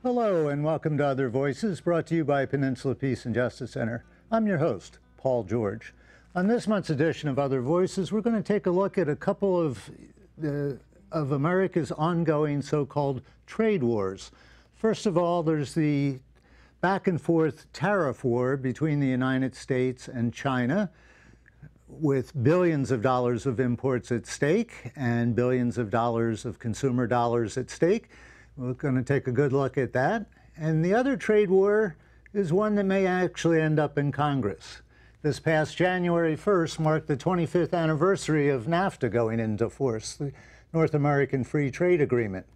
Hello and welcome to Other Voices, brought to you by Peninsula Peace and Justice Center. I'm your host, Paul George. On this month's edition of Other Voices, we're going to take a look at a couple of America's ongoing so-called trade wars. First of all, there's the back and forth tariff war between the United States and China, with billions of dollars of imports at stake and billions of dollars of consumer dollars at stake. We're going to take a good look at that. And the other trade war is one that may actually end up in Congress. This past January 1st marked the 25th anniversary of NAFTA going into force, the North American Free Trade Agreement.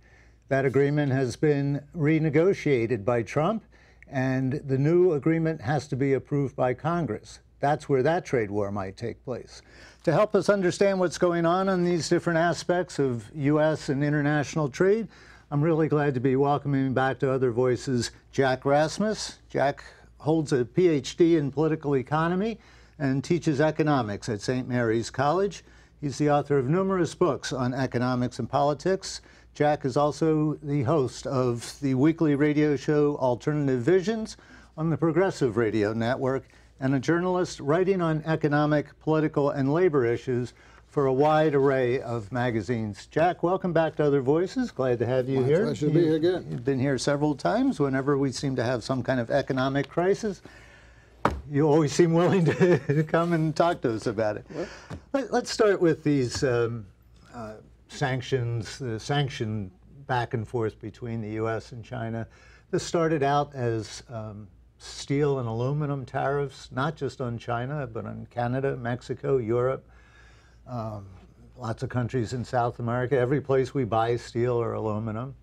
That agreement has been renegotiated by Trump, and the new agreement has to be approved by Congress. That's where that trade war might take place. To help us understand what's going on these different aspects of U.S. and international trade, I'm really glad to be welcoming back to Other Voices Jack Rasmus. Jack holds a Ph.D. in Political Economy and teaches economics at St. Mary's College. He's the author of numerous books on economics and politics. Jack is also the host of the weekly radio show Alternative Visions on the Progressive Radio Network, and a journalist writing on economic, political, and labor issues for a wide array of magazines. Jack, welcome back to Other Voices. Glad to have you here. Pleasure to be here again. You've been here several times. Whenever we seem to have some kind of economic crisis, you always seem willing to come and talk to us about it. Let's start with these sanctions, the sanction back and forth between the U.S. and China. This started out as steel and aluminum tariffs, not just on China, but on Canada, Mexico, Europe, lots of countries in South America. Every place we buy steel or aluminum.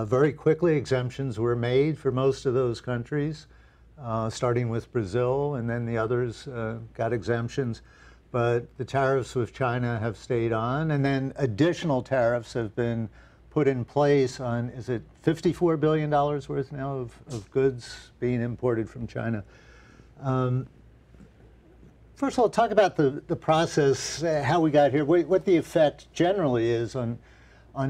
Very quickly, exemptions were made for most of those countries, starting with Brazil, and then the others got exemptions. But the tariffs with China have stayed on, and then additional tariffs have been put in place on, is it $54 billion worth now of goods being imported from China? First of all, talk about the process, how we got here, what the effect generally is on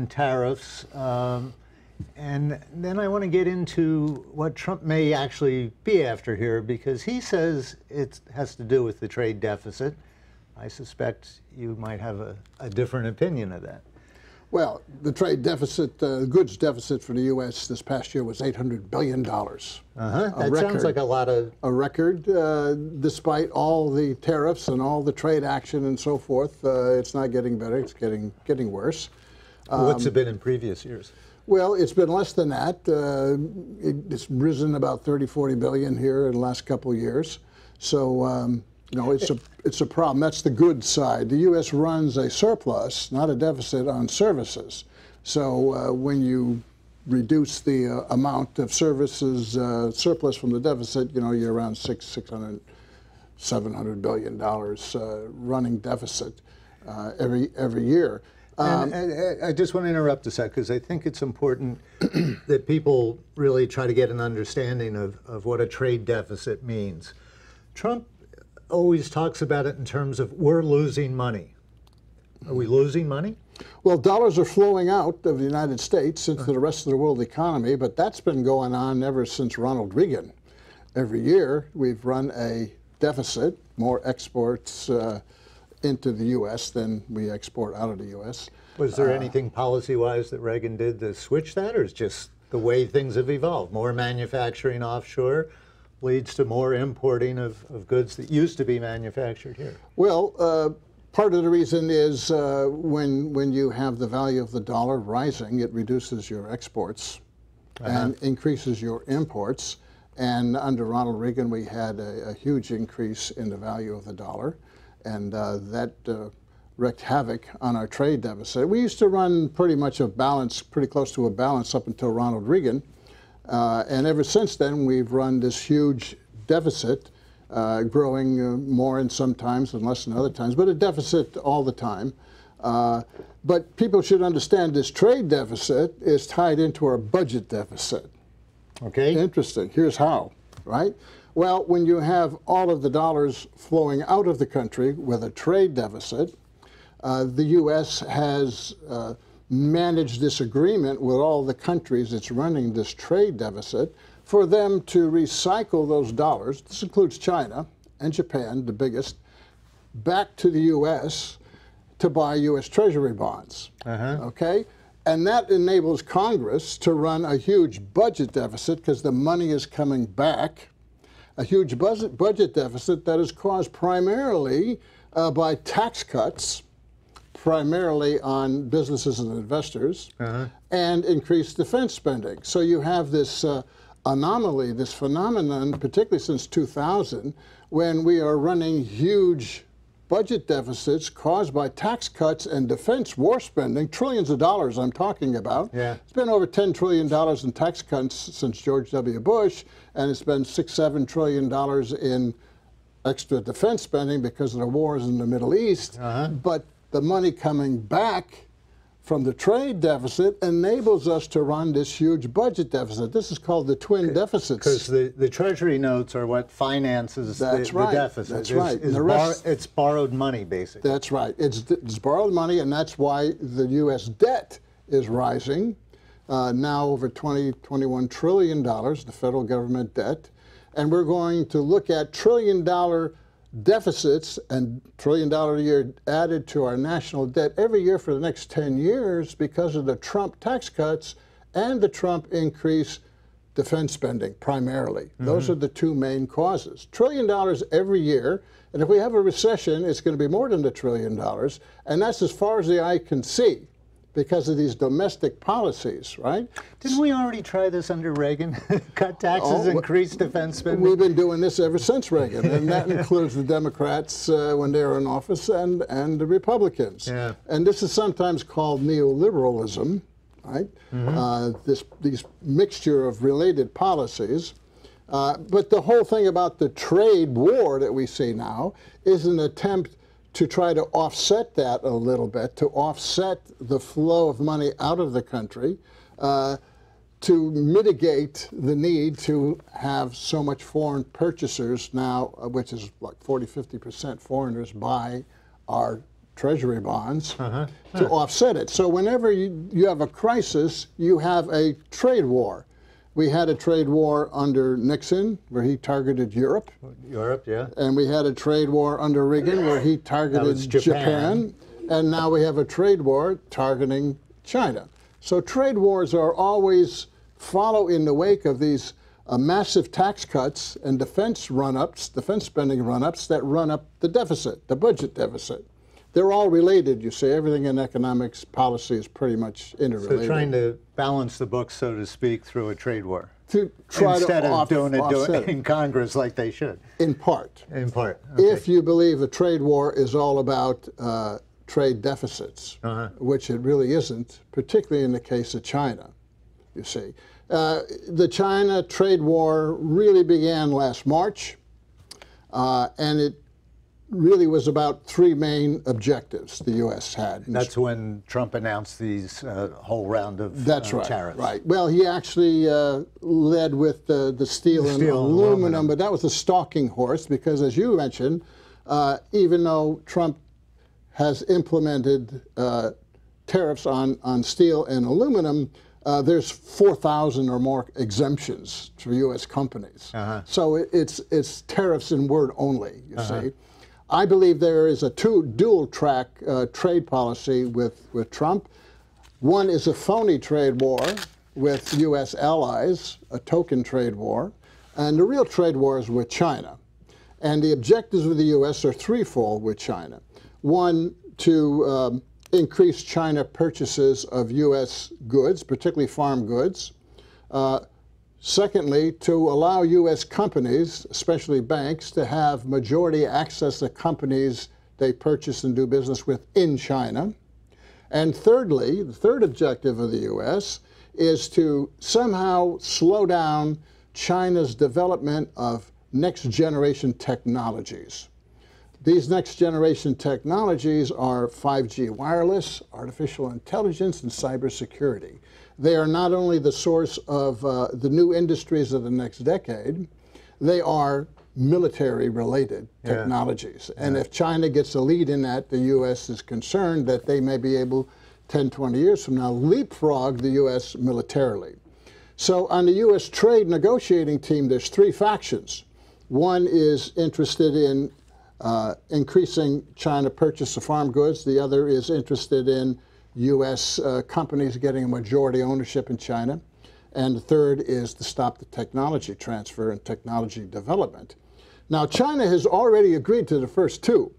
tariffs. And then I want to get into what Trump may actually be after here, because he says it has to do with the trade deficit. I suspect you might have a different opinion of that. Well, the trade deficit, goods deficit for the U.S. this past year was $800 billion. That sounds like a lot of... A record, despite all the tariffs and all the trade action and so forth. It's not getting better, it's getting worse. What's it been in previous years? Well, it's been less than that. It's risen about 30, 40 billion here in the last couple of years. So, you know, it's a problem. That's the goods side. The U.S. runs a surplus, not a deficit, on services. So when you reduce the amount of services surplus from the deficit, you know, you're around $700 billion running deficit every year. And I just want to interrupt a sec, because I think it's important that people really try to get an understanding of what a trade deficit means. Trump always talks about it in terms of we're losing money. Are we losing money? Well, dollars are flowing out of the United States into the rest of the world economy, but that's been going on ever since Ronald Reagan. Every year we've run a deficit, more exports into the U.S. than we export out of the U.S. Was there anything policy-wise that Reagan did to switch that, or is just the way things have evolved? More manufacturing offshore leads to more importing of goods that used to be manufactured here? Well, part of the reason is when you have the value of the dollar rising, it reduces your exports and increases your imports. And under Ronald Reagan, we had a huge increase in the value of the dollar, and that wreaked havoc on our trade deficit. We used to run pretty much a balance, pretty close to a balance up until Ronald Reagan. And ever since then, we've run this huge deficit, growing more in some times and less in other times, but a deficit all the time. But people should understand this trade deficit is tied into our budget deficit. Okay. Interesting. Here's how, right? Well, when you have all of the dollars flowing out of the country with a trade deficit, the U.S. has manage this agreement with all the countries that's running this trade deficit for them to recycle those dollars, this includes China and Japan, the biggest, back to the U.S. to buy U.S. Treasury bonds, okay? And that enables Congress to run a huge budget deficit because the money is coming back, a huge budget deficit that is caused primarily by tax cuts, primarily on businesses and investors, and increased defense spending. So you have this anomaly, this phenomenon, particularly since 2000, when we are running huge budget deficits caused by tax cuts and defense war spending, trillions of dollars I'm talking about. Yeah. It's been over $10 trillion in tax cuts since George W. Bush, and it's been $6–7 trillion in extra defense spending because of the wars in the Middle East. But the money coming back from the trade deficit enables us to run this huge budget deficit. This is called the twin deficits. Because the Treasury notes are what finances the deficit. That's right. It's borrowed money, basically. That's right. It's borrowed money, and that's why the U.S. debt is rising, now over $21 trillion, the federal government debt. And we're going to look at trillion-dollar deficits and $1 trillion a year added to our national debt every year for the next 10 years because of the Trump tax cuts and the Trump increased defense spending, primarily. Those are the two main causes. $1 trillion every year, and if we have a recession, it's going to be more than $1 trillion, and that's as far as the eye can see because of these domestic policies, right? Didn't we already try this under Reagan? Cut taxes, increase defense spending? We've been doing this ever since Reagan, and that includes the Democrats when they were in office and the Republicans. Yeah. And this is sometimes called neoliberalism, right? These mixture of related policies. But the whole thing about the trade war that we see now is an attempt to try to offset that a little bit, to offset the flow of money out of the country, to mitigate the need to have so much foreign purchasers now, which is like 40–50% foreigners buy our treasury bonds, to offset it. So whenever you have a crisis, you have a trade war. We had a trade war under Nixon, where he targeted Europe. Europe, yeah. And we had a trade war under Reagan, where he targeted Japan. And now we have a trade war targeting China. So trade wars are always follow in the wake of these massive tax cuts and defense run-ups, defense spending run-ups that run up the deficit, the budget deficit. They're all related, you see. Everything in economics policy is pretty much interrelated. So trying to balance the books, so to speak, through a trade war. To try Instead to of doing offset it in Congress like they should. In part. In part. Okay. If you believe a trade war is all about trade deficits, which it really isn't, particularly in the case of China, you see. The China trade war really began last March, and it really was about three main objectives the U.S. had. That's when Trump announced these whole round of tariffs. Right. Well, he actually led with the steel and aluminum, but that was the stalking horse because, as you mentioned, even though Trump has implemented tariffs on steel and aluminum, there's 4,000 or more exemptions for U.S. companies. So it's tariffs in word only, you see. I believe there is a dual-track trade policy with Trump. One is a phony trade war with U.S. allies, a token trade war, and the real trade war is with China. And the objectives of the U.S. are threefold with China. One, to increase China purchases of U.S. goods, particularly farm goods. Secondly, to allow U.S. companies, especially banks, to have majority access to companies they purchase and do business with in China. And thirdly, the third objective of the U.S. is to somehow slow down China's development of next-generation technologies. These next-generation technologies are 5G wireless, artificial intelligence, and cybersecurity. They are not only the source of the new industries of the next decade, they are military-related technologies. And if China gets a lead in that, the U.S. is concerned that they may be able 10, 20 years from now, leapfrog the U.S. militarily. So on the U.S. trade negotiating team, there's three factions. One is interested in increasing China purchase of farm goods. The other is interested in U.S. Companies getting a majority ownership in China. And the third is to stop the technology transfer and technology development. Now, China has already agreed to the first two.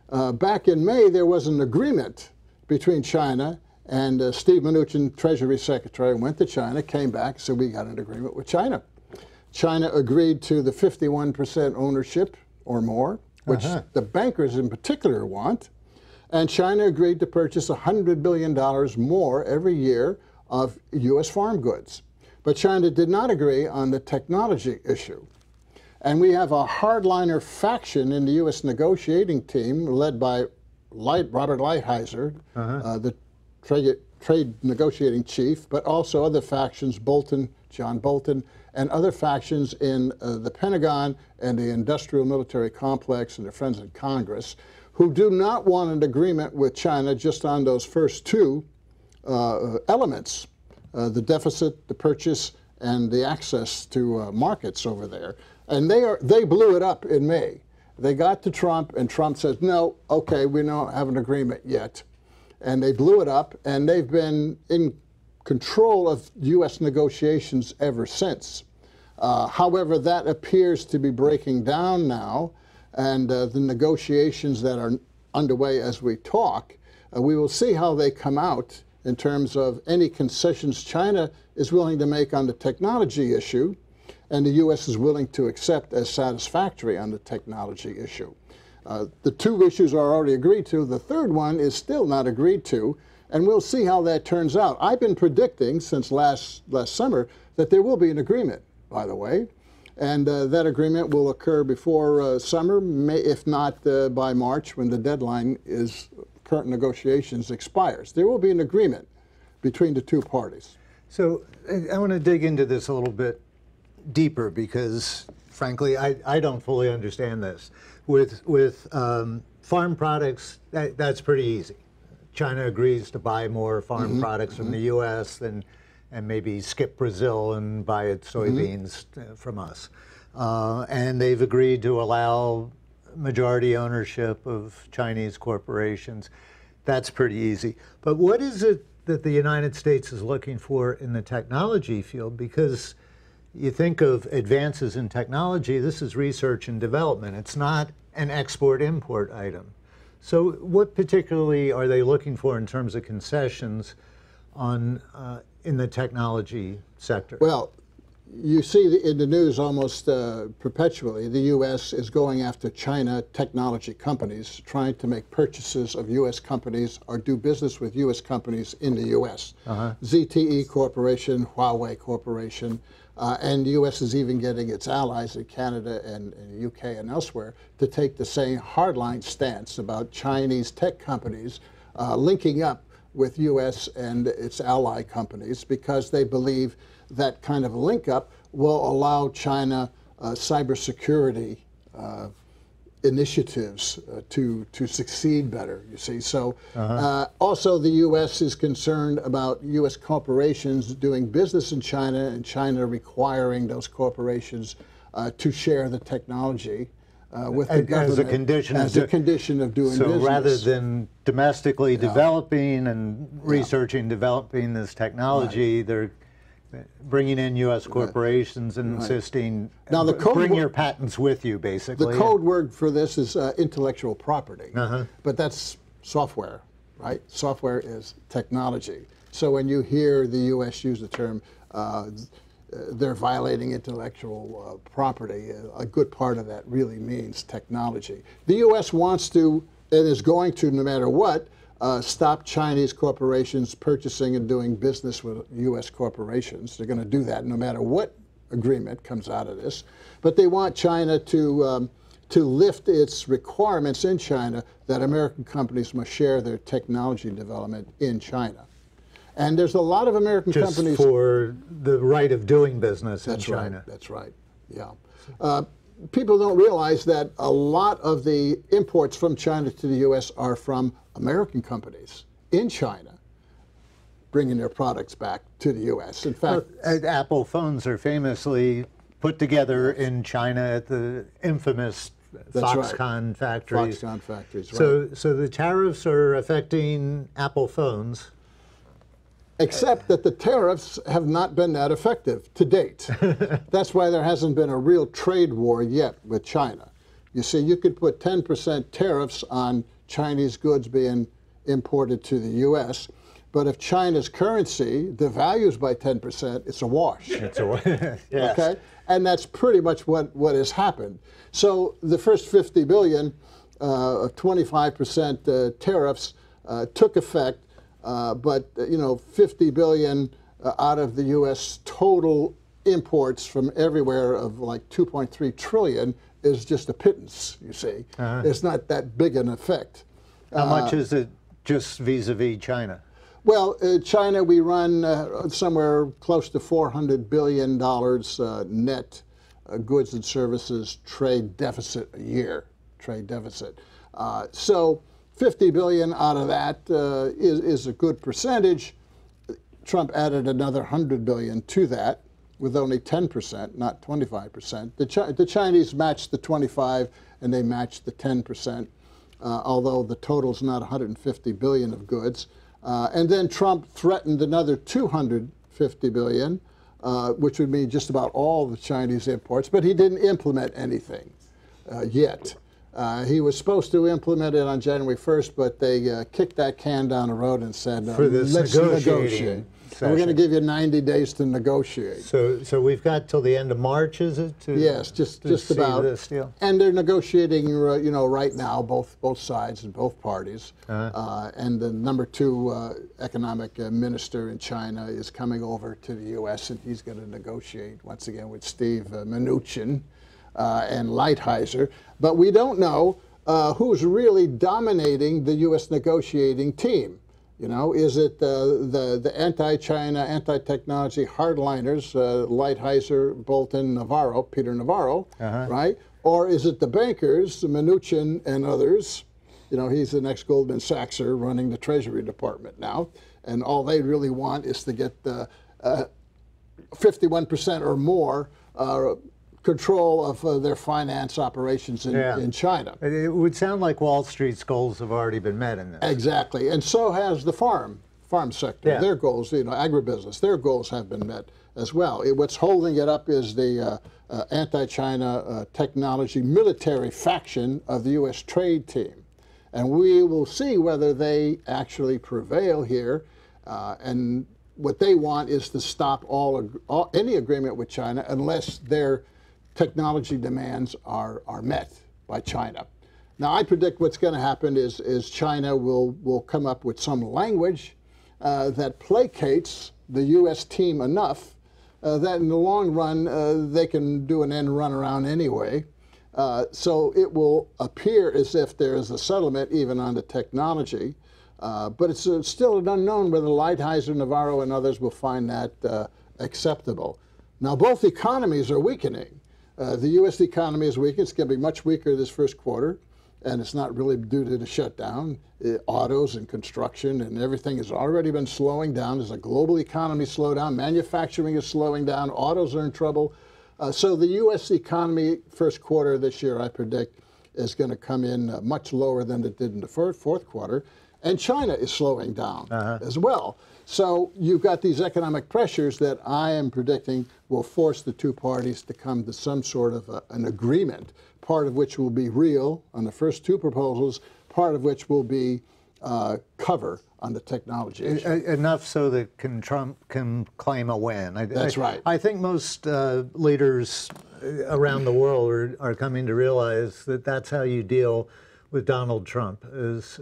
Back in May, there was an agreement between China and Steve Mnuchin, Treasury Secretary, went to China, came back, said we got an agreement with China. China agreed to the 51% ownership or more, which the bankers in particular want. And China agreed to purchase $100 billion more every year of U.S. farm goods. But China did not agree on the technology issue. And we have a hardliner faction in the U.S. negotiating team led by Robert Lighthizer, the trade negotiating chief, but also other factions, John Bolton, and other factions in the Pentagon and the industrial military complex and their friends in Congress, who do not want an agreement with China just on those first two elements, the deficit, the purchase, and the access to markets over there. And they blew it up in May. They got to Trump, and Trump says, no, okay, we don't have an agreement yet. And they blew it up, and they've been in control of U.S. negotiations ever since. However, that appears to be breaking down now, and the negotiations that are underway as we talk, we will see how they come out in terms of any concessions China is willing to make on the technology issue, and the U.S. is willing to accept as satisfactory on the technology issue. The two issues are already agreed to. The third one is still not agreed to, and we'll see how that turns out. I've been predicting since last summer that there will be an agreement, by the way, and that agreement will occur before summer, if not by March, when the deadline is current negotiations expires. There will be an agreement between the two parties. So I want to dig into this a little bit deeper because, frankly, I don't fully understand this. With farm products, that's pretty easy. China agrees to buy more farm products from the U.S. and maybe skip Brazil and buy its soybeans from us. And they've agreed to allow majority ownership of Chinese corporations. That's pretty easy. But what is it that the United States is looking for in the technology field? Because you think of advances in technology, this is research and development. It's not an export-import item. So what particularly are they looking for in terms of concessions on, in the technology sector? Well, you see in the news almost perpetually, the U.S. is going after China technology companies, trying to make purchases of U.S. companies or do business with U.S. companies in the U.S. ZTE Corporation, Huawei Corporation, and the U.S. is even getting its allies in Canada and the U.K. and elsewhere to take the same hardline stance about Chinese tech companies linking up with U.S. and its ally companies because they believe that kind of a link-up will allow China cybersecurity initiatives to succeed better, you see. So also the U.S. is concerned about U.S. corporations doing business in China and China requiring those corporations to share the technology with the government as a condition of doing business. So rather than domestically developing and researching, developing this technology, they're bringing in U.S. corporations and insisting, now the bring your patents with you, basically. The code word for this is intellectual property, but that's software, right? Software is technology. So when you hear the U.S. use the term, they're violating intellectual property, a good part of that really means technology. The U.S. wants to, and is going to, no matter what, stop Chinese corporations purchasing and doing business with U.S. corporations. They're going to do that no matter what agreement comes out of this. But they want China to lift its requirements in China that American companies must share their technology development in China. And there's a lot of American companies... Just for the right of doing business in China. That's right, yeah. People don't realize that a lot of the imports from China to the U.S. are from American companies in China bringing their products back to the U.S. In fact, Apple phones are famously put together in China at the infamous Foxconn factories. Foxconn factories, right. So the tariffs are affecting Apple phones. Except that the tariffs have not been that effective to date. That's why there hasn't been a real trade war yet with China. You see, you could put 10% tariffs on Chinese goods being imported to the U.S., but if China's currency devalues by 10%, it's a wash. It's a yes. Okay? And that's pretty much what has happened. So the first $50 billion, 25% tariffs took effect. But you know, 50 billion out of the U.S. total imports from everywhere of like 2.3 trillion is just a pittance. You see, it's not that big an effect. How much is it just vis-a-vis China? Well, China, we run somewhere close to $400 billion net goods and services trade deficit a year. Trade deficit. So 50 billion out of that is a good percentage. Trump added another 100 billion to that with only 10%, not 25%. The Chinese matched the 25 and they matched the 10%, although the total's not 150 billion of goods. And then Trump threatened another 250 billion, which would mean just about all the Chinese imports, but he didn't implement anything yet. He was supposed to implement it on January 1st, but they kicked that can down the road and said, let's negotiate. And we're going to give you 90 days to negotiate. So we've got till the end of March, is it? Yes, just about. This deal. And they're negotiating, you know, right now, both sides and both parties. And the number 2 economic minister in China is coming over to the U.S. and he's going to negotiate once again with Steve Mnuchin and Lighthizer. But we don't know who's really dominating the U.S. negotiating team. You know, is it the anti-China, anti-technology hardliners, Lighthizer, Bolton, Navarro, Peter Navarro, right? Or is it the bankers, Mnuchin and others? You know, he's the next Goldman Sachser running the Treasury Department now, and all they really want is to get the 51% or more control of their finance operations in China. It would sound like Wall Street's goals have already been met in this. Exactly, and so has the farm sector. Yeah. Their goals, you know, agribusiness, their goals have been met as well. What's holding it up is the anti-China technology military faction of the U.S. trade team. And we will see whether they actually prevail here. And what they want is to stop any agreement with China unless their technology demands are met by China. Now, I predict what's going to happen is China will come up with some language that placates the U.S. team enough that in the long run they can do an end run around anyway. So it will appear as if there is a settlement even on the technology, but it's still an unknown whether Lighthizer, Navarro, and others will find that acceptable. Now, both economies are weakening. The U.S. economy is weak. It's going to be much weaker this first quarter, and it's not really due to the shutdown. Autos and construction and everything has already been slowing down. There's a global economy slowdown. Manufacturing is slowing down. Autos are in trouble. So the U.S. economy first quarter this year, I predict, is going to come in much lower than it did in the fourth quarter. And China is slowing down as well. So you've got these economic pressures that I am predicting will force the two parties to come to some sort of an agreement, part of which will be real on the first two proposals, part of which will be cover on the technology issue. Enough so that Trump can claim a win. That's right. I think most leaders around the world are coming to realize that that's how you deal with Donald Trump, is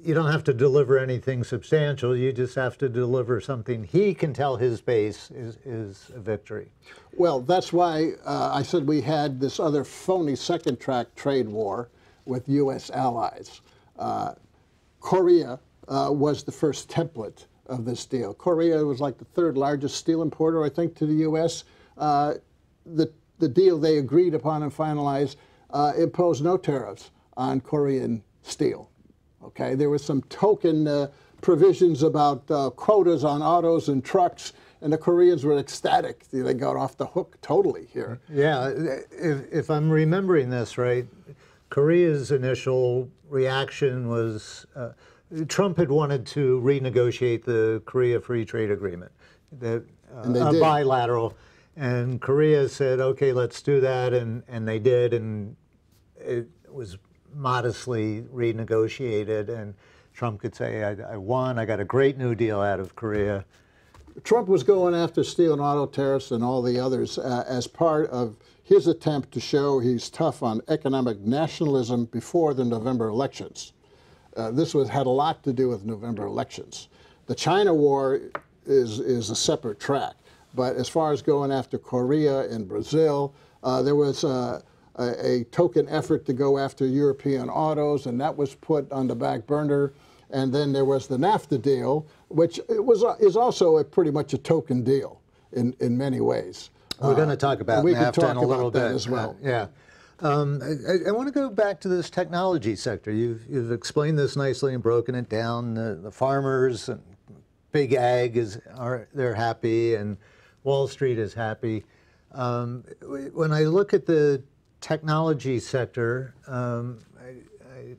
you don't have to deliver anything substantial. You just have to deliver something he can tell his base is a victory. Well, that's why I said we had this other phony second-track trade war with U.S. allies. Korea was the first template of this deal. Korea was like the third largest steel importer, I think, to the U.S. The deal they agreed upon and finalized imposed no tariffs on Korean steel. Okay, there was some token provisions about quotas on autos and trucks, and the Koreans were ecstatic. They got off the hook totally here. Yeah, if I'm remembering this right, Korea's initial reaction was Trump had wanted to renegotiate the Korea Free Trade Agreement, bilateral, and Korea said, okay, let's do that, and they did, and it was modestly renegotiated, and Trump could say, I won, I got a great new deal out of Korea. Trump was going after steel and auto tariffs and all the others as part of his attempt to show he's tough on economic nationalism before the November elections. This had a lot to do with November elections. The China war is a separate track, but as far as going after Korea and Brazil, there was a token effort to go after European autos, and that was put on the back burner. And then there was the NAFTA deal, which is also pretty much a token deal in many ways. We're going to talk about NAFTA in a little bit as well. Yeah. I want to go back to this technology sector. You've explained this nicely and broken it down. The farmers and big ag they're happy, and Wall Street is happy. When I look at the technology sector, I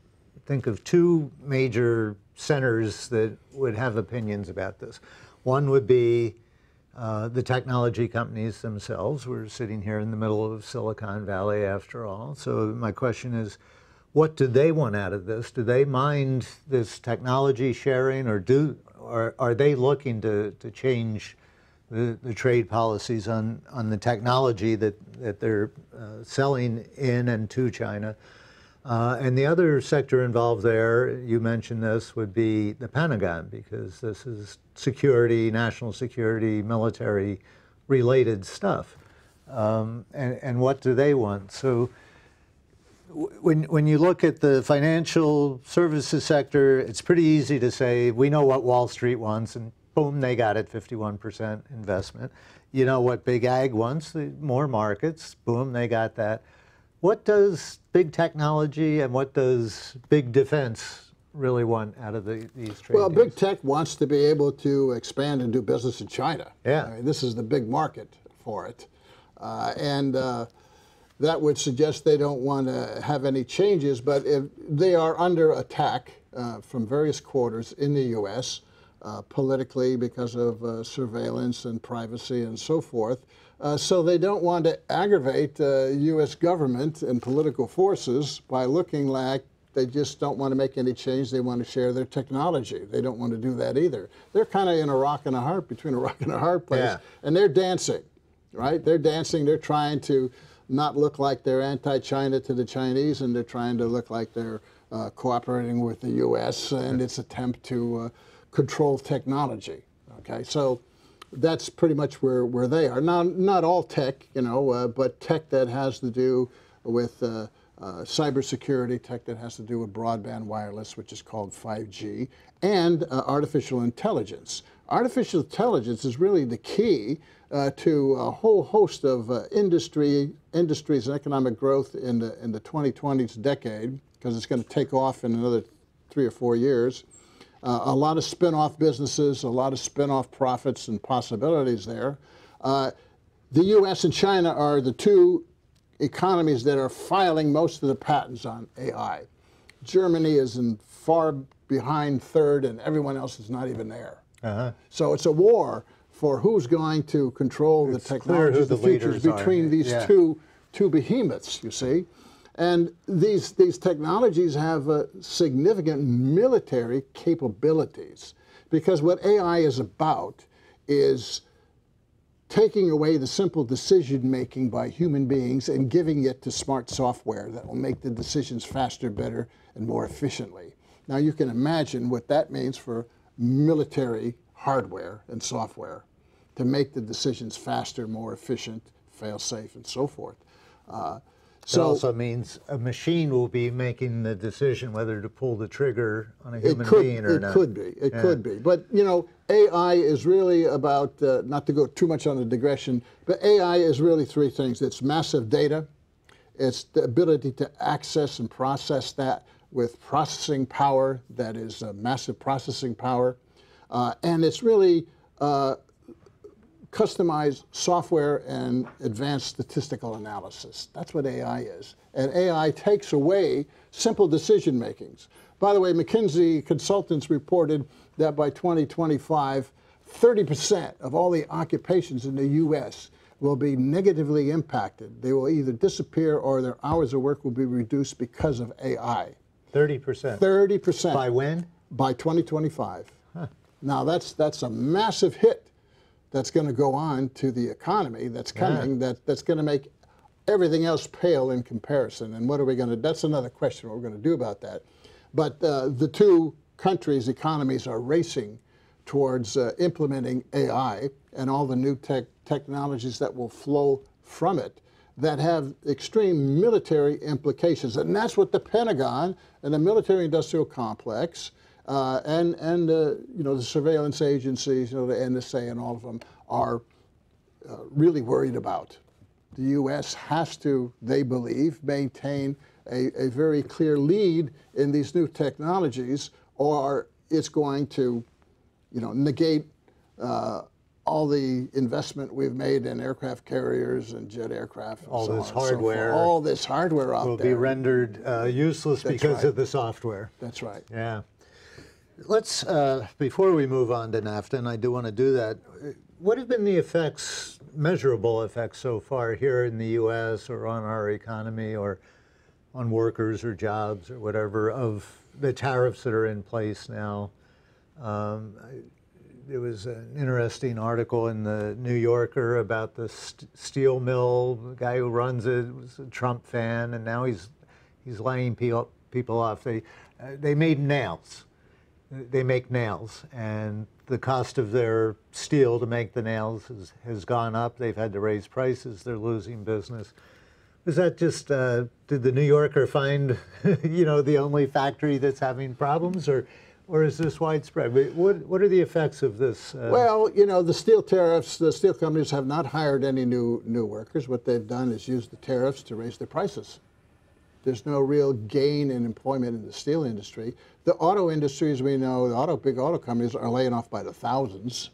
think of two major centers that would have opinions about this. One would be the technology companies themselves. We're sitting here in the middle of Silicon Valley after all. So my question is, what do they want out of this? Do they mind this technology sharing, or are they looking to change the trade policies on the technology that they're selling in and to China? And the other sector involved there, you mentioned this, would be the Pentagon, because this is security, national security, military related stuff. And what do they want? So when you look at the financial services sector, it's pretty easy to say, we know what Wall Street wants, and boom, they got it, 51% investment. You know what big ag wants, more markets, boom, they got that. What does big technology and what does big defense really want out of these trade Well, deals? big tech wants to be able to expand and do business in China. Yeah. I mean, this is the big market for it. That would suggest they don't want to have any changes, but if they are under attack from various quarters in the U.S., politically because of surveillance and privacy and so forth. So they don't want to aggravate U.S. government and political forces by looking like they just don't want to make any change. They want to share their technology. They don't want to do that either. They're kind of in a rock and a hard, between a rock and a hard place. Yeah. And they're dancing, right? They're dancing. They're trying to not look like they're anti-China to the Chinese, and they're trying to look like they're cooperating with the U.S. and its attempt to control technology. Okay, so that's pretty much where they are. Now, not all tech, but tech that has to do with cybersecurity, tech that has to do with broadband wireless, which is called 5G, and artificial intelligence. Artificial intelligence is really the key to a whole host of industries and economic growth in the 2020s decade, because it's going to take off in another 3 or 4 years. A lot of spin-off businesses, a lot of spin-off profits and possibilities there. The U.S. and China are the two economies that are filing most of the patents on AI. Germany is in far behind third, and everyone else is not even there. So it's a war for who's going to control the technology of the futures between these two behemoths, you see. And these technologies have significant military capabilities, because what AI is about is taking away the simple decision-making by human beings and giving it to smart software that will make the decisions faster, better, and more efficiently. Now, you can imagine what that means for military hardware and software to make the decisions faster, more efficient, fail-safe, and so forth. It also means a machine will be making the decision whether to pull the trigger on a human being or not. It could be. It could be. But, AI is really about, not to go too much on the digression, but AI is really three things. It's massive data. It's the ability to access and process that with processing power that is massive processing power. And it's really customized software and advanced statistical analysis. That's what AI is. And AI takes away simple decision makings. By the way, McKinsey consultants reported that by 2025, 30% of all the occupations in the U.S. will be negatively impacted. They will either disappear or their hours of work will be reduced because of AI. 30%? 30%. By when? By 2025. Huh. Now, that's a massive hit that's going to go on to the economy that's coming, that's going to make everything else pale in comparison. And what are we going to, that's another question, what we're going to do about that. But the two countries' economies are racing towards implementing AI and all the new technologies that will flow from it that have extreme military implications. And that's what the Pentagon and the military-industrial complex and you know, the surveillance agencies, you know, the NSA and all of them are really worried about. The U.S. has to, they believe, maintain a very clear lead in these new technologies, or it's going to, you know, negate all the investment we've made in aircraft carriers and jet aircraft. And all so this on and hardware. So forth. All this hardware out will there be rendered useless because right. of the software. That's right. Yeah. Let's, before we move on to NAFTA, and I do want to do that, what have been the effects, measurable effects so far here in the U.S. or on our economy or on workers or jobs or whatever of the tariffs that are in place now? There was an interesting article in the New Yorker about the steel mill. The guy who runs it was a Trump fan, and now he's laying people off. They made nails. They make nails, and the cost of their steel to make the nails has gone up. They've had to raise prices. They're losing business. Is that just, did the New Yorker find, you know, the only factory that's having problems, or is this widespread? What are the effects of this? Well, you know, the steel tariffs, the steel companies have not hired any new workers. What they've done is use the tariffs to raise their prices. There's no real gain in employment in the steel industry. The auto industry, as we know, the big auto companies are laying off by the thousands.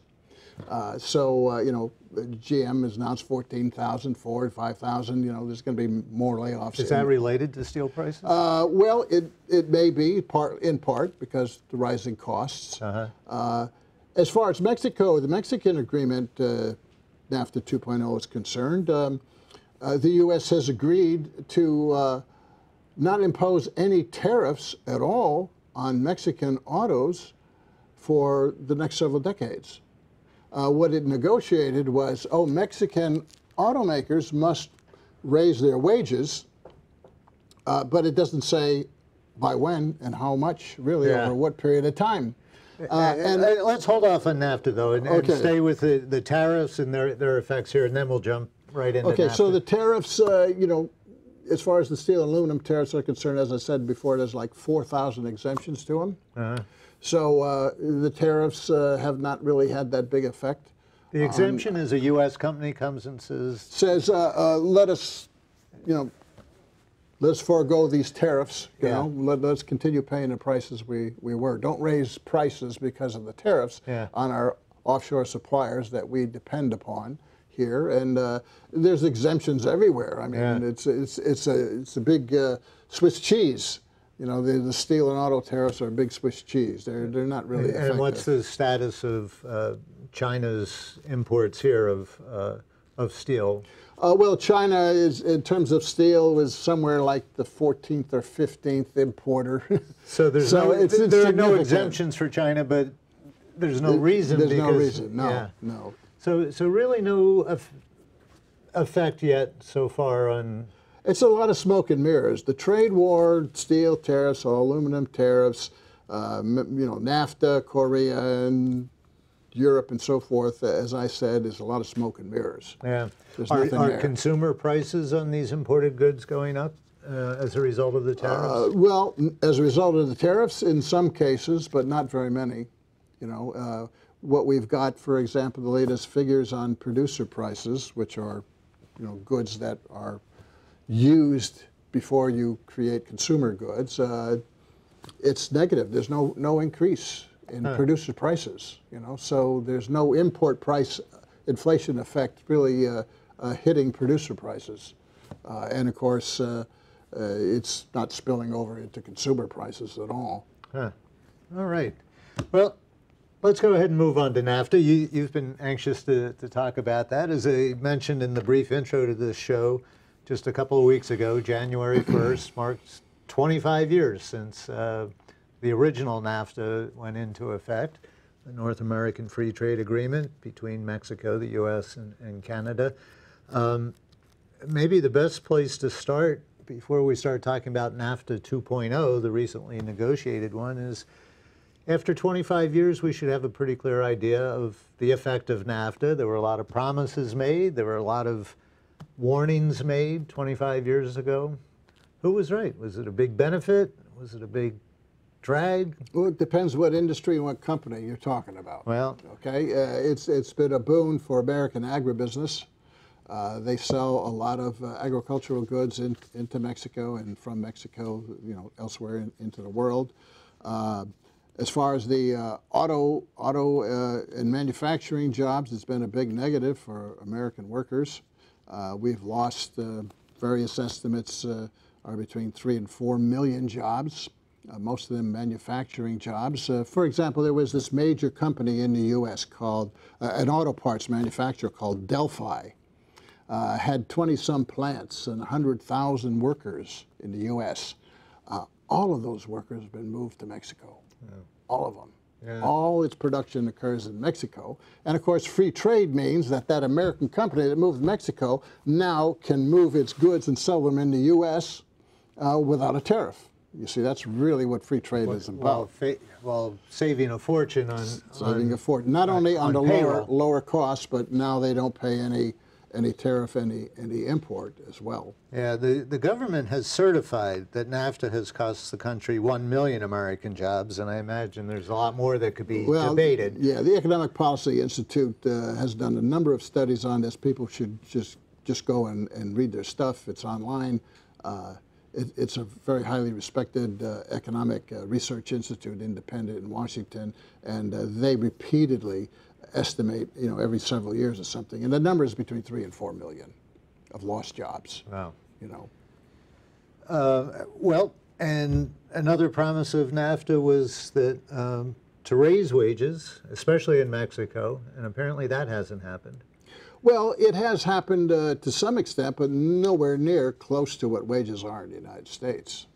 You know, GM has announced 14,000, Ford 5,000. You know, there's going to be more layoffs. Is that related to steel prices? Well, it may be in part because the rising costs. As far as Mexico, the Mexican agreement, NAFTA 2.0 is concerned, the U.S. has agreed to not impose any tariffs at all on Mexican autos for the next several decades. What it negotiated was, Mexican automakers must raise their wages, but it doesn't say by when and how much, really, over what period of time. And let's hold off on NAFTA, though, and stay with the tariffs and their effects here, and then we'll jump right into NAFTA. So the tariffs, you know, as far as the steel and aluminum tariffs are concerned, as I said before, there's like 4,000 exemptions to them. So the tariffs have not really had that big effect. The exemption is a U.S. company comes and says, let us, you know, let's forego these tariffs. You know, let's continue paying the prices we were. Don't raise prices because of the tariffs on our offshore suppliers that we depend upon here. And there's exemptions everywhere. I mean, it's a big Swiss cheese. You know, the steel and auto tariffs are a big Swiss cheese. They're not really effective. And what's the status of China's imports here of steel? Well, China is, in terms of steel, is somewhere like the 14th or 15th importer. So there are no exemptions for China, but there's no reason. There's no reason. No. So really no effect yet so far on. It's a lot of smoke and mirrors. The trade war, steel tariffs, aluminum tariffs, you know, NAFTA, Korea, and Europe, and so forth. As I said, is a lot of smoke and mirrors. Yeah. Are consumer prices on these imported goods going up as a result of the tariffs? Well, as a result of the tariffs, in some cases, but not very many. You know, what we've got, for example, the latest figures on producer prices, which are, you know, goods that are used before you create consumer goods. it's negative. There's no increase in producer prices, so there's no import price inflation effect really hitting producer prices. And of course, it's not spilling over into consumer prices at all. All right. Well, let's go ahead and move on to NAFTA. You've been anxious to talk about that. As I mentioned in the brief intro to this show, just a couple of weeks ago, January 1st, marks 25 years since the original NAFTA went into effect, the North American Free Trade Agreement between Mexico, the U.S., and Canada. Maybe the best place to start before we start talking about NAFTA 2.0, the recently negotiated one, is after 25 years, we should have a pretty clear idea of the effect of NAFTA. There were a lot of promises made. There were a lot of warnings made 25 years ago. Who was right? Was it a big benefit? Was it a big drag? Well, it depends what industry and what company you're talking about. Well, okay, it's been a boon for American agribusiness. They sell a lot of agricultural goods into Mexico and from Mexico, elsewhere into the world. As far as the auto and manufacturing jobs, it's been a big negative for American workers. We've lost, various estimates are between 3 and 4 million jobs, most of them manufacturing jobs. For example, there was this major company in the U.S. called, an auto parts manufacturer called Delphi. Had 20-some plants and 100,000 workers in the U.S. All of those workers have been moved to Mexico. Yeah. All of them. Yeah. All its production occurs in Mexico. And of course, free trade means that American company that moved to Mexico now can move its goods and sell them in the U.S. Without a tariff. You see, that's really what free trade is about. Well, saving a fortune on... Saving a fortune. Not only on the lower costs, but now they don't pay any tariff, any import as well. Yeah, the government has certified that NAFTA has cost the country 1 million American jobs, and I imagine there's a lot more that could be debated. Yeah, the Economic Policy Institute has done a number of studies on this. People should just go and read their stuff. It's online. It's a very highly respected economic research institute, independent in Washington, and they repeatedly estimate, every several years or something, and the number is between 3 and 4 million of lost jobs. Wow. Well, and another promise of NAFTA was that to raise wages, especially in Mexico, and apparently that hasn't happened. Well, it has happened to some extent, but nowhere near close to what wages are in the United States.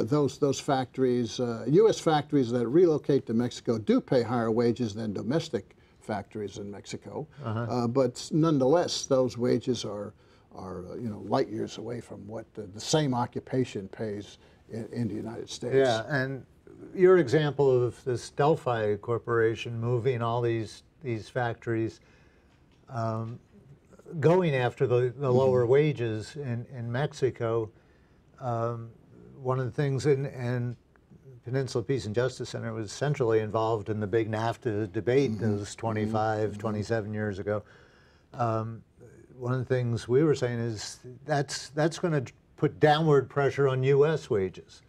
Those factories, U.S. factories that relocate to Mexico do pay higher wages than domestic factories in Mexico, but nonetheless, those wages are light years away from what the same occupation pays in the United States. Yeah, and your example of this Delphi Corporation moving all these factories, going after the lower wages in Mexico. One of the things, and Peninsula Peace and Justice Center was centrally involved in the big NAFTA debate those 25, 27 years ago. One of the things we were saying is that's going to put downward pressure on U.S. wages.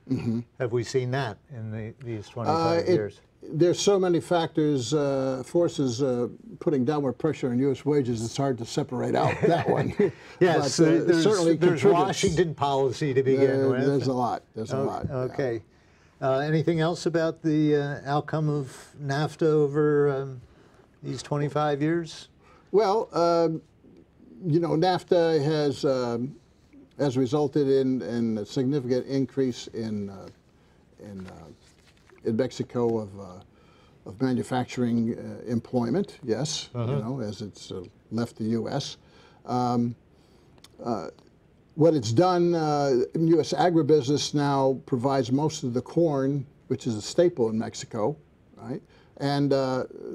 Have we seen that in these 25 years? There's so many factors, forces putting downward pressure on U.S. wages, it's hard to separate out that one. Yes, but, there's Washington policy to begin with. There's a lot. There's a lot. Okay. Anything else about the outcome of NAFTA over these 25 years? Well, NAFTA has resulted in a significant increase in Mexico of manufacturing employment, yes, as it's left the U.S. What it's done, U.S. agribusiness now provides most of the corn, which is a staple in Mexico, right? And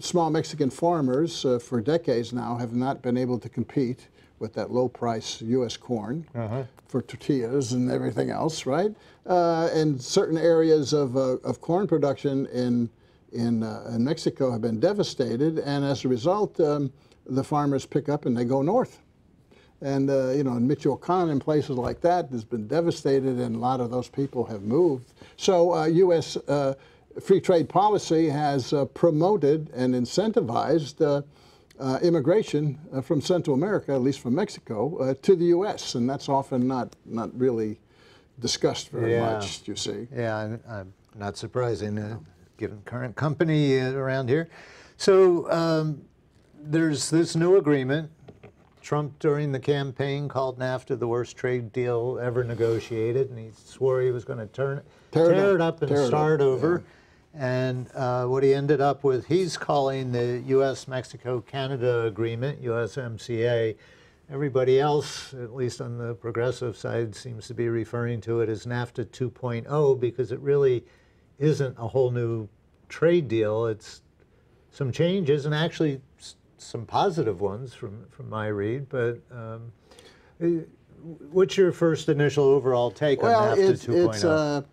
small Mexican farmers for decades now have not been able to compete with that low-price U.S. corn for tortillas and everything else, right? And certain areas of corn production in Mexico have been devastated, and as a result, the farmers pick up and they go north. And you know, in Michoacan and places like that has been devastated, and a lot of those people have moved. So U.S. Free trade policy has promoted and incentivized immigration from Central America, at least from Mexico, to the U.S., and that's often not really discussed very much, you see. Yeah, not surprising, given current company around here. So there's this new agreement. Trump, during the campaign, called NAFTA the worst trade deal ever negotiated, and he swore he was going to tear it up and start over. Yeah. And what he ended up with, he's calling the U.S. Mexico-Canada agreement, USMCA. Everybody else, at least on the progressive side, seems to be referring to it as NAFTA 2.0 because it really isn't a whole new trade deal. It's some changes, and actually some positive ones from my read, but what's your first initial overall take on NAFTA 2.0?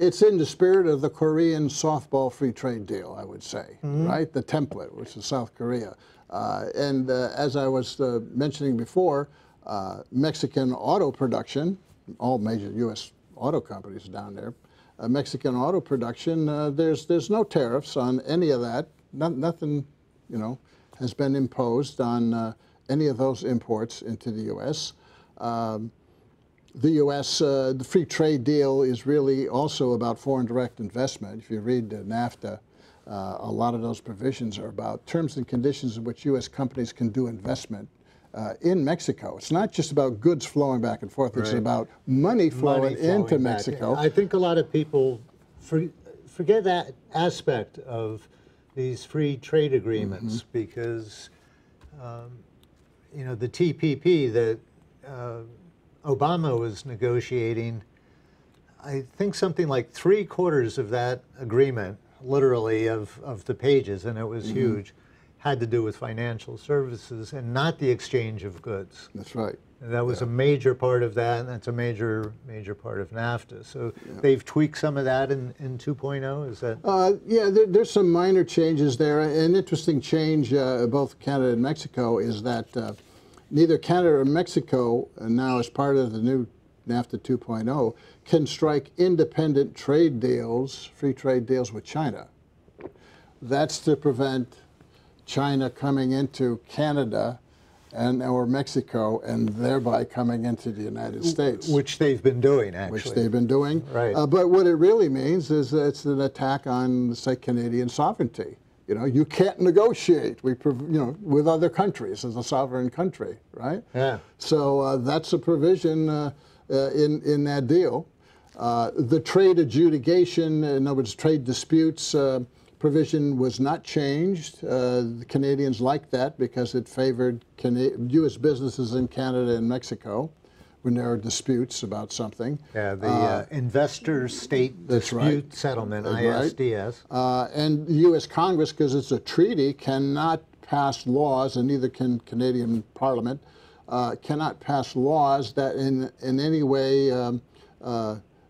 It's in the spirit of the Korean softball free trade deal, I would say, right? The template, which is South Korea. And as I was mentioning before, Mexican auto production, all major U.S. auto companies down there, Mexican auto production, there's no tariffs on any of that. Nothing, you know, has been imposed on any of those imports into the U.S. The U.S., the free trade deal is really also about foreign direct investment. If you read NAFTA, a lot of those provisions are about terms and conditions in which U.S. companies can do investment in Mexico. It's not just about goods flowing back and forth. It's about money flowing into Mexico. I think a lot of people forget that aspect of these free trade agreements because, you know, the TPP that Obama was negotiating, I think something like 3/4 of that agreement, literally of the pages, and it was huge, had to do with financial services and not the exchange of goods. That's right. And that was a major part of that, and that's a major part of NAFTA. So they've tweaked some of that in 2.0, is that? Yeah, there's some minor changes there. An interesting change, both Canada and Mexico, is that neither Canada or Mexico, now as part of the new NAFTA 2.0, can strike independent trade deals, free trade deals with China. That's to prevent China coming into Canada or Mexico, and thereby coming into the United States. Which they've been doing, actually. Which they've been doing. Right. But what it really means is that it's an attack on, say, Canadian sovereignty. You know, you can't negotiate with other countries as a sovereign country, right? Yeah. So that's a provision in that deal. The trade adjudication, in other words, trade disputes provision was not changed. The Canadians liked that because it favored U.S. businesses in Canada and Mexico when there are disputes about something. Yeah, the investor-state dispute settlement, ISDS. And the U.S. Congress, because it's a treaty, cannot pass laws, and neither can Canadian Parliament, cannot pass laws that in any way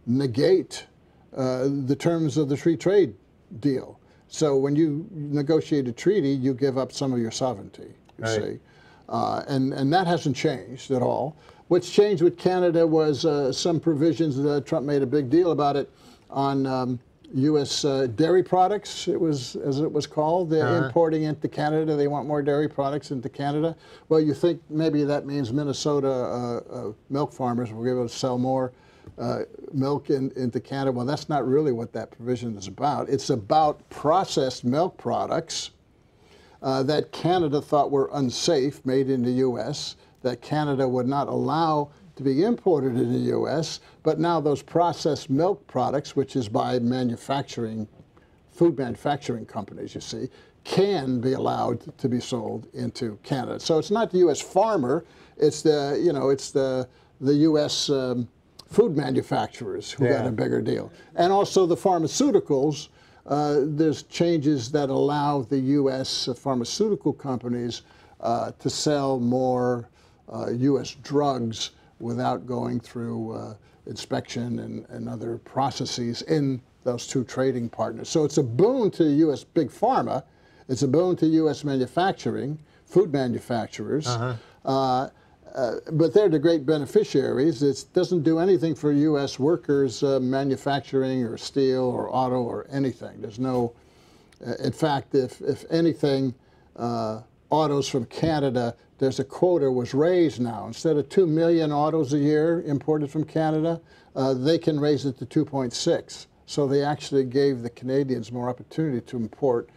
negate the terms of the free trade deal. So when you negotiate a treaty, you give up some of your sovereignty, you see. And that hasn't changed at all. What's changed with Canada was some provisions that Trump made a big deal about it on U.S. Dairy products, as it was called. They're importing into Canada. They want more dairy products into Canada. Well, you think maybe that means Minnesota milk farmers will be able to sell more milk into Canada. Well, that's not really what that provision is about. It's about processed milk products that Canada thought were unsafe, made in the U.S., that Canada would not allow to be imported in the U.S., but now those processed milk products, which is by food manufacturing companies, you see, can be allowed to be sold into Canada. So it's not the U.S. farmer, it's the U.S. Food manufacturers who got a bigger deal. And also the pharmaceuticals, there's changes that allow the U.S. pharmaceutical companies to sell more U.S. drugs without going through inspection and other processes in those two trading partners. So it's a boon to U.S. big pharma. It's a boon to U.S. manufacturing, food manufacturers. But they're the great beneficiaries. It doesn't do anything for U.S. workers, manufacturing or steel or auto or anything. There's no, in fact, if anything, autos from Canada, there's a quota was raised now. Instead of 2 million autos a year imported from Canada, they can raise it to 2.6. So they actually gave the Canadians more opportunity to import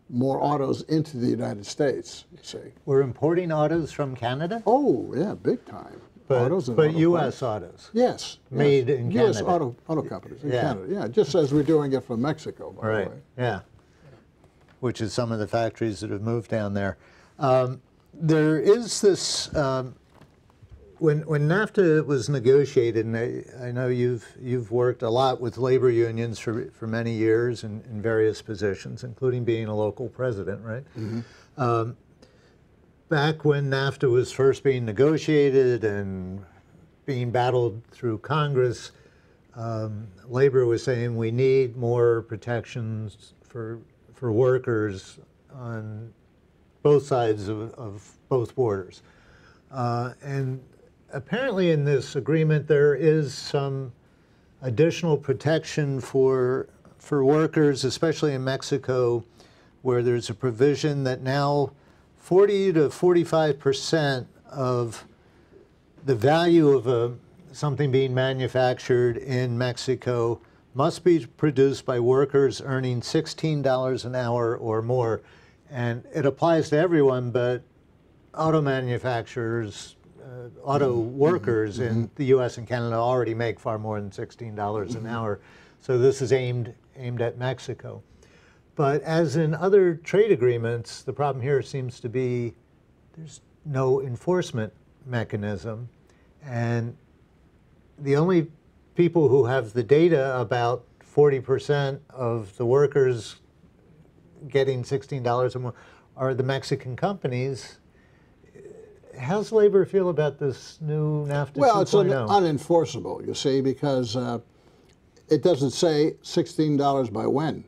more autos into the United States, you see. We're importing autos from Canada? Oh, yeah, big time. But auto U.S. autos? Yes. Made in Canada? U.S. auto companies in Canada, yeah, just as we're doing it from Mexico, by the way. Yeah, which is some of the factories that have moved down there. There is this, when NAFTA was negotiated, and I know you've worked a lot with labor unions for many years in various positions, including being a local president, right? Mm-hmm. Back when NAFTA was first being negotiated and being battled through Congress, labor was saying we need more protections for workers on both sides of both borders. And apparently in this agreement there is some additional protection for workers, especially in Mexico, where there's a provision that now 40 to 45% of the value of something being manufactured in Mexico must be produced by workers earning $16 an hour or more. And it applies to everyone, but auto manufacturers, auto workers in the U.S. and Canada already make far more than $16 an hour. So this is aimed at Mexico. But as in other trade agreements, the problem here seems to be there's no enforcement mechanism. And the only people who have the data about 40% of the workers getting $16 or more are the Mexican companies. How's labor feel about this new NAFTA 2.0? Well, it's unenforceable, you see, because it doesn't say $16 by when.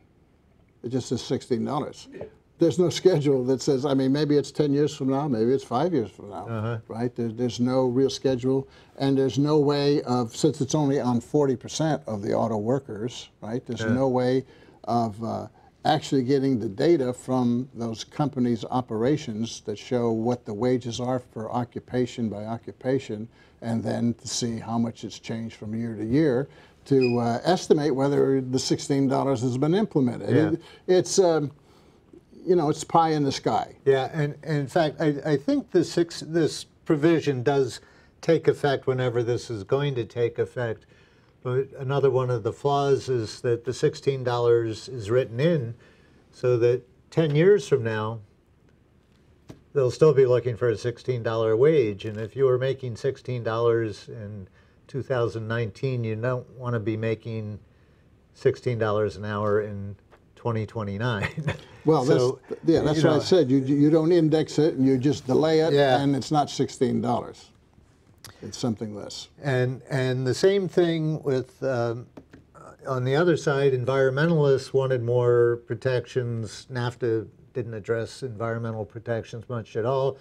It just says $16. There's no schedule that says, I mean, maybe it's 10 years from now, maybe it's 5 years from now, right? There's no real schedule, and there's no way of, since it's only on 40% of the auto workers, right? There's no way of actually getting the data from those companies' operations that show what the wages are for occupation by occupation, and then to see how much it's changed from year to year to estimate whether the $16 has been implemented. It's, you know, it's pie in the sky. Yeah, and in fact, I think this provision does take effect whenever this is going to take effect. But another one of the flaws is that the $16 is written in so that 10 years from now, they'll still be looking for a $16 wage. And if you were making $16 in 2019, you don't want to be making $16 an hour in 2029. Well, so, that's what I said. You don't index it, and you just delay it, and it's not $16. It's something less. And the same thing with, on the other side, environmentalists wanted more protections. NAFTA didn't address environmental protections much at all.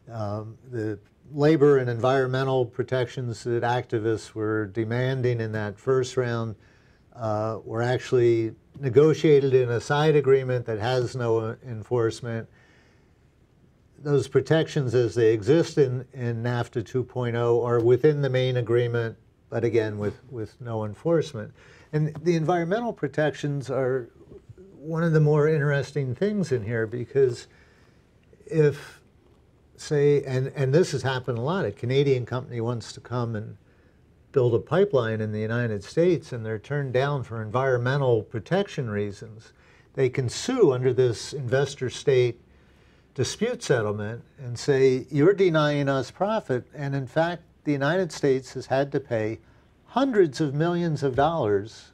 The labor and environmental protections that activists were demanding in that first round were actually negotiated in a side agreement that has no enforcement. Those protections as they exist in NAFTA 2.0 are within the main agreement, but again, with no enforcement. And the environmental protections are one of the more interesting things in here, because if, say, and this has happened a lot, a Canadian company wants to come and build a pipeline in the United States and they're turned down for environmental protection reasons, they can sue under this investor-state dispute settlement and say, you're denying us profit. And in fact, the United States has had to pay hundreds of millions of dollars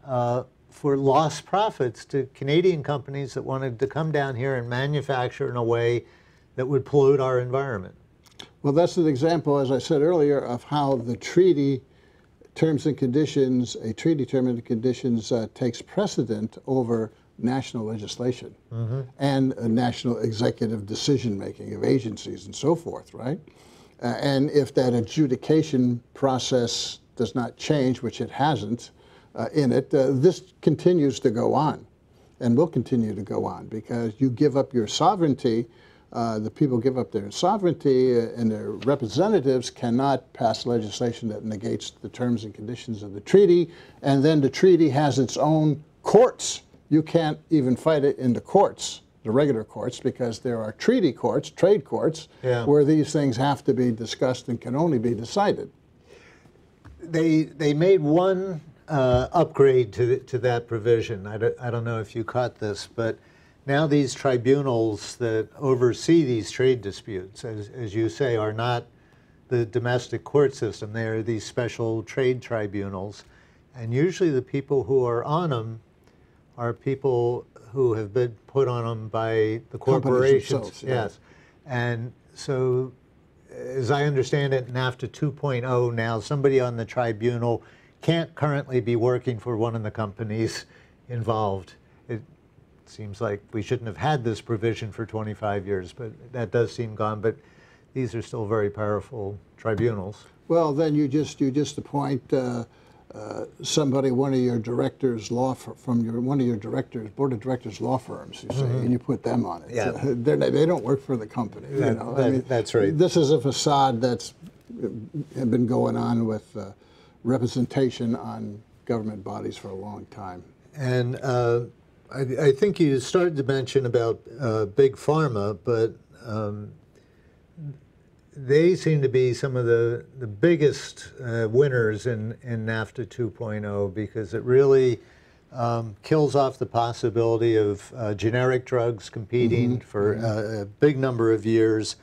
for lost profits to Canadian companies that wanted to come down here and manufacture in a way that would pollute our environment. Well, that's an example, as I said earlier, of how the treaty terms and conditions, a treaty term and conditions takes precedent over national legislation and national executive decision-making of agencies and so forth, right? And if that adjudication process does not change, which it hasn't in it, this continues to go on and will continue to go on because you give up your sovereignty. The people give up their sovereignty and their representatives cannot pass legislation that negates the terms and conditions of the treaty. And then the treaty has its own courts. You can't even fight it in the courts, the regular courts, because there are treaty courts, trade courts, where these things have to be discussed and can only be decided. They made one upgrade to that provision. I don't know if you caught this, but now these tribunals that oversee these trade disputes, as you say, are not the domestic court system. They are these special trade tribunals. And usually the people who are on them are people who have been put on them by the corporations. Yes. And so, as I understand it, NAFTA 2.0 now, somebody on the tribunal can't currently be working for one of the companies involved. It seems like we shouldn't have had this provision for 25 years, but that does seem gone. But these are still very powerful tribunals. Well, then you just appoint somebody, one of your directors, one of your directors, board of directors law firms, you say, and you put them on it. Yeah. They don't work for the company. That's right. This is a facade that's been going on with representation on government bodies for a long time. And I think you started to mention about Big Pharma, but they seem to be some of the biggest winners in NAFTA 2.0 because it really kills off the possibility of generic drugs competing for a big number of years.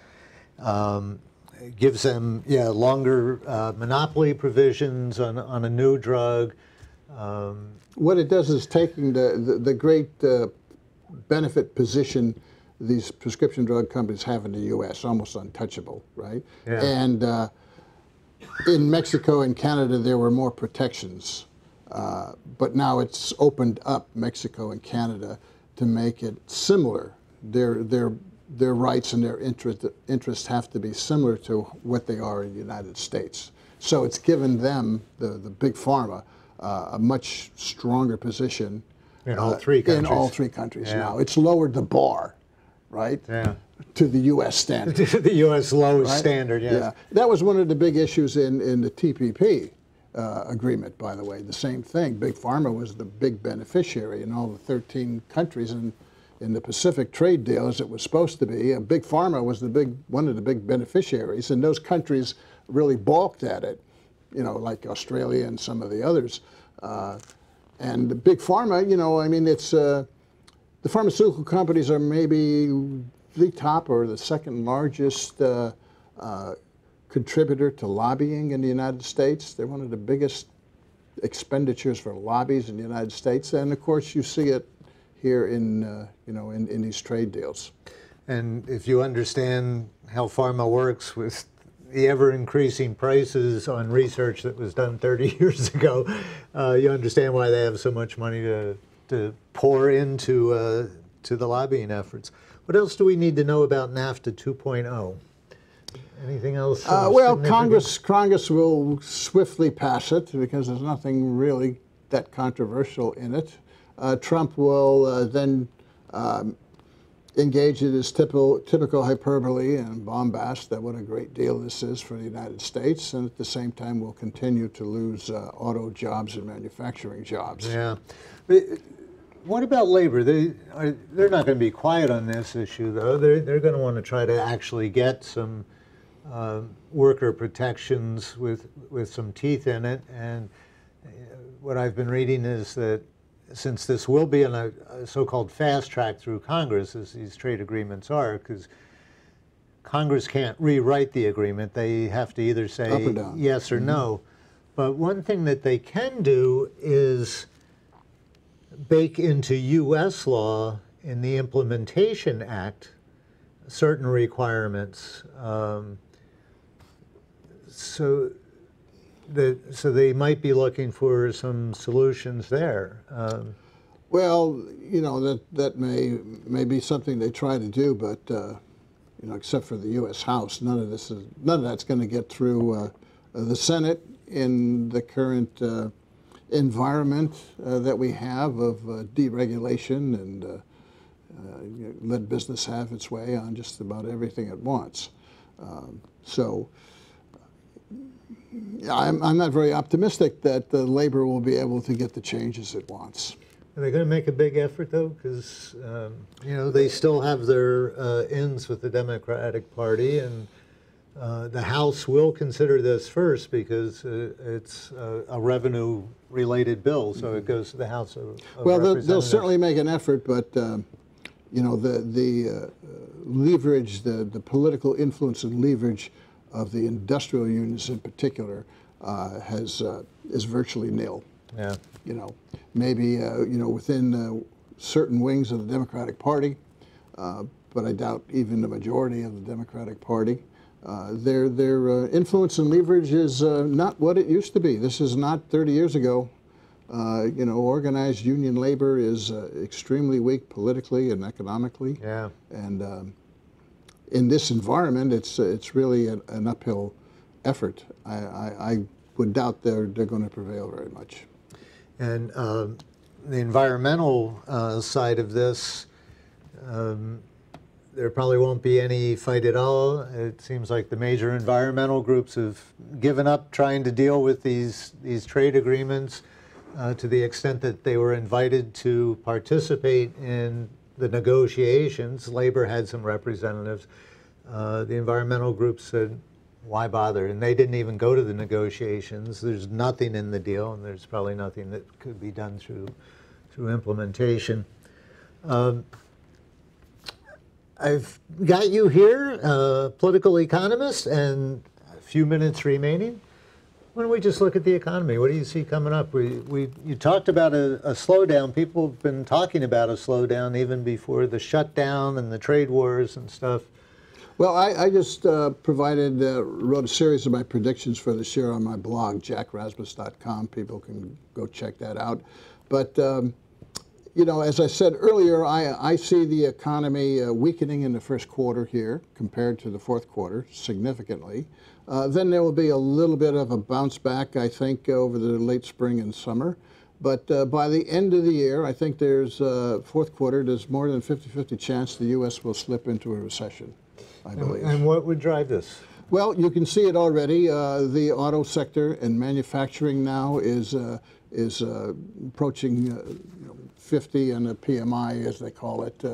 Gives them longer monopoly provisions on a new drug. What it does is taking the great benefit position these prescription drug companies have in the U.S., almost untouchable, right? Yeah. And in Mexico and Canada, there were more protections. But now it's opened up Mexico and Canada to make it similar. Their rights and their interests have to be similar to what they are in the United States. So it's given them, the big pharma, a much stronger position in all three countries. In all three countries now. It's lowered the bar, right? Yeah. To the U.S. standard. To the U.S. lowest standard, yes. Yeah. That was one of the big issues in the TPP agreement, by the way. The same thing. Big Pharma was the big beneficiary in all the 13 countries in the Pacific trade deal, as it was supposed to be. Big Pharma was one of the big beneficiaries, and those countries really balked at it, like Australia and some of the others. And the Big Pharma, I mean, it's the pharmaceutical companies are maybe the top or the second largest contributor to lobbying in the United States. They're one of the biggest expenditures for lobbies in the United States, and of course you see it here in these trade deals. And if you understand how pharma works with the ever-increasing prices on research that was done 30 years ago, you understand why they have so much money to pour into to the lobbying efforts. What else do we need to know about NAFTA 2.0? Anything else? Well, Congress will swiftly pass it because there's nothing really that controversial in it. Trump will then engage in his typical hyperbole and bombast that what a great deal this is for the United States, and at the same time will continue to lose auto jobs and manufacturing jobs. Yeah. What about labor? They're not going to be quiet on this issue, though. They're going to want to try to actually get some worker protections with some teeth in it. And what I've been reading is that since this will be on a so-called fast track through Congress, as these trade agreements are, because Congress can't rewrite the agreement. They have to either say yes or no. But one thing that they can do is bake into U.S. law in the Implementation Act certain requirements. So they might be looking for some solutions there. Well, that may be something they try to do, but except for the U.S. House, none of that's going to get through the Senate in the current environment that we have of deregulation and let business have its way on just about everything it wants. So I'm not very optimistic that Labor will be able to get the changes it wants. Are they going to make a big effort, though? Because, they still have their ends with the Democratic Party, and the House will consider this first because it's a revenue-related bill, so it goes to the House of Representatives. They'll certainly make an effort, but, the leverage, the political influence and leverage of the industrial unions in particular is virtually nil. Yeah. Maybe within certain wings of the Democratic Party, but I doubt even the majority of the Democratic Party. Their influence and leverage is not what it used to be. This is not 30 years ago. Organized union labor is extremely weak politically and economically. Yeah. And in this environment, it's really an uphill effort. I would doubt they're going to prevail very much. And the environmental side of this, there probably won't be any fight at all. It seems like the major environmental groups have given up trying to deal with these trade agreements to the extent that they were invited to participate in the negotiations. Labor had some representatives. The environmental groups said, why bother? And they didn't even go to the negotiations. There's nothing in the deal, and there's probably nothing that could be done through implementation. I've got you here, political economist, and a few minutes remaining. Why don't we just look at the economy? What do you see coming up? You talked about a slowdown. People have been talking about a slowdown even before the shutdown and the trade wars and stuff. Well, I just wrote a series of my predictions for this year on my blog, jackrasmus.com. People can go check that out. But, as I said earlier, I see the economy weakening in the first quarter here compared to the fourth quarter significantly. Then there will be a little bit of a bounce back, I think, over the late spring and summer. But by the end of the year, I think there's fourth quarter, there's more than a 50-50 chance the U.S. will slip into a recession, I believe. And what would drive this? Well, you can see it already. The auto sector and manufacturing now is approaching 50 and a PMI, as they call it,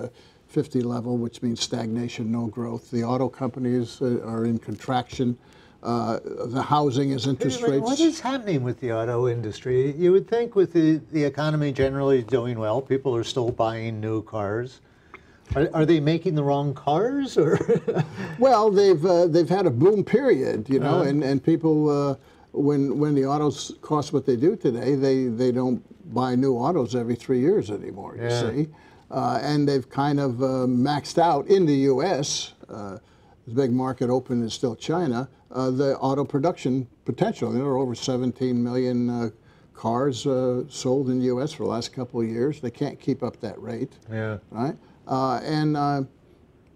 50 level, which means stagnation, no growth. The auto companies are in contraction. The housing is interest rates. What is happening with the auto industry? You would think with the economy generally doing well, people are still buying new cars. Are they making the wrong cars, or? Well, they've had a boom period, and people when the autos cost what they do today, they don't buy new autos every 3 years anymore. You see, and they've kind of maxed out in the U.S. The big market open is still China. The auto production potential. There are over 17 million cars sold in the U.S. for the last couple of years. They can't keep up that rate. Yeah. Right.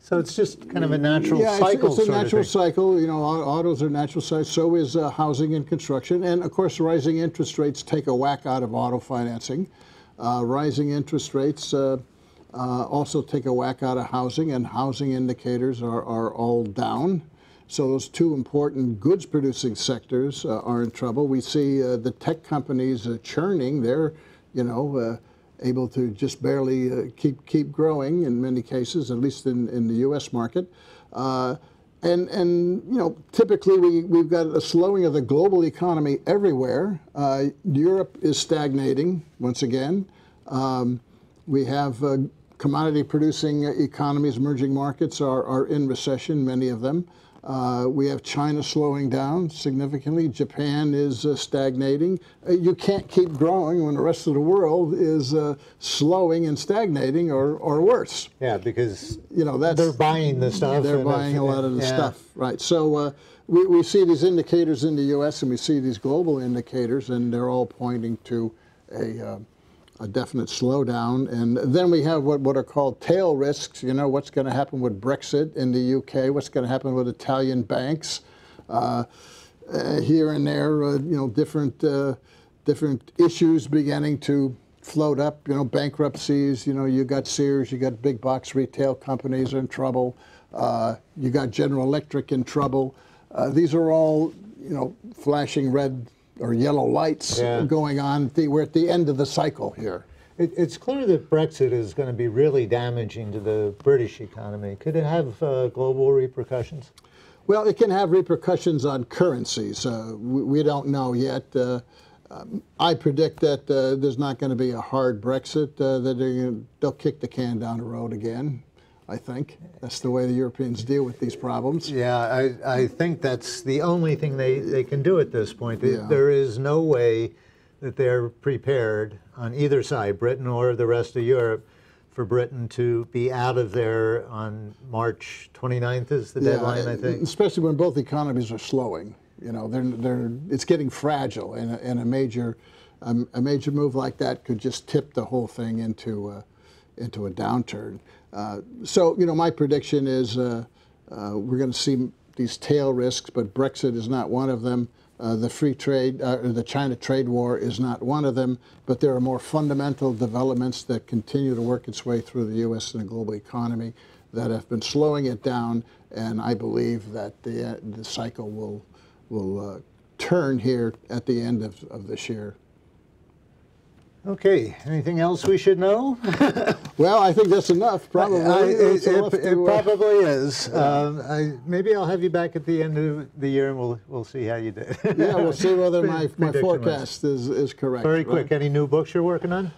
So it's just kind of a natural cycle. It's a natural cycle. Autos are natural cycle. So is housing and construction. And of course, rising interest rates take a whack out of auto financing. Rising interest rates also take a whack out of housing, and housing indicators are all down. So those two important goods-producing sectors are in trouble. We see the tech companies churning. They're, able to just barely keep growing in many cases, at least in the U.S. market. Typically we've got a slowing of the global economy everywhere. Europe is stagnating once again. We have commodity-producing economies, emerging markets are in recession, many of them. We have China slowing down significantly. Japan is stagnating. You can't keep growing when the rest of the world is slowing and stagnating, or worse. Yeah, because they're buying the stuff. They're buying a lot of the stuff, right? So we see these indicators in the U.S. and we see these global indicators, and they're all pointing to a a definite slowdown. And then we have what are called tail risks. You know, what's going to happen with Brexit in the UK, what's going to happen with Italian banks. Here and there, you know, different issues beginning to float up. You know, bankruptcies. You know, you got Sears, you got big box retail companies are in trouble. You got General Electric in trouble. These are all, you know, flashing red or yellow lights going on. We're at the end of the cycle here. It's clear that Brexit is going to be really damaging to the British economy. Could it have global repercussions? Well, it can have repercussions on currencies. We don't know yet. I predict that there's not going to be a hard Brexit, that they'll kick the can down the road again. I think that's the way the Europeans deal with these problems. Yeah, I think that's the only thing they can do at this point. There is no way that they're prepared on either side, Britain or the rest of Europe, for Britain to be out of there on March 29th is the deadline, I think. Especially when both economies are slowing. You know, it's getting fragile, and a major move like that could just tip the whole thing into a downturn. So, you know, my prediction is we're going to see these tail risks, but Brexit is not one of them. The free trade, the China trade war is not one of them, but there are more fundamental developments that continue to work its way through the U.S. and the global economy that have been slowing it down, and I believe that the cycle will turn here at the end of this year. Okay, anything else we should know? Well, I think that's enough, probably. It probably is. Maybe I'll have you back at the end of the year and we'll see how you did. Yeah, we'll see whether my forecast is correct. Very quick, any new books you're working on?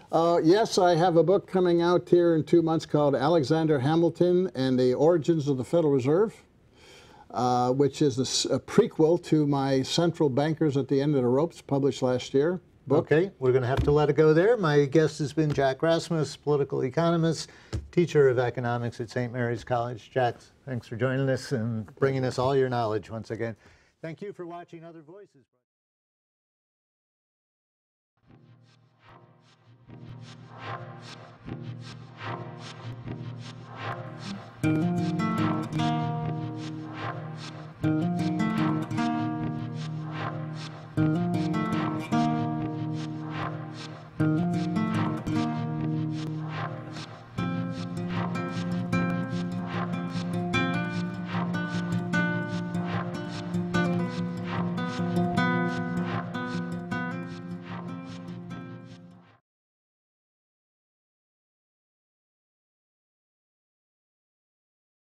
Yes, I have a book coming out here in 2 months called Alexander Hamilton and the Origins of the Federal Reserve, which is a prequel to my Central Bankers at the End of the Ropes, published last year. Book. Okay, we're going to have to let it go there. My guest has been Jack Rasmus, political economist, teacher of economics at St. Mary's College. Jack, thanks for joining us and bringing us all your knowledge once again. Thank you for watching Other Voices.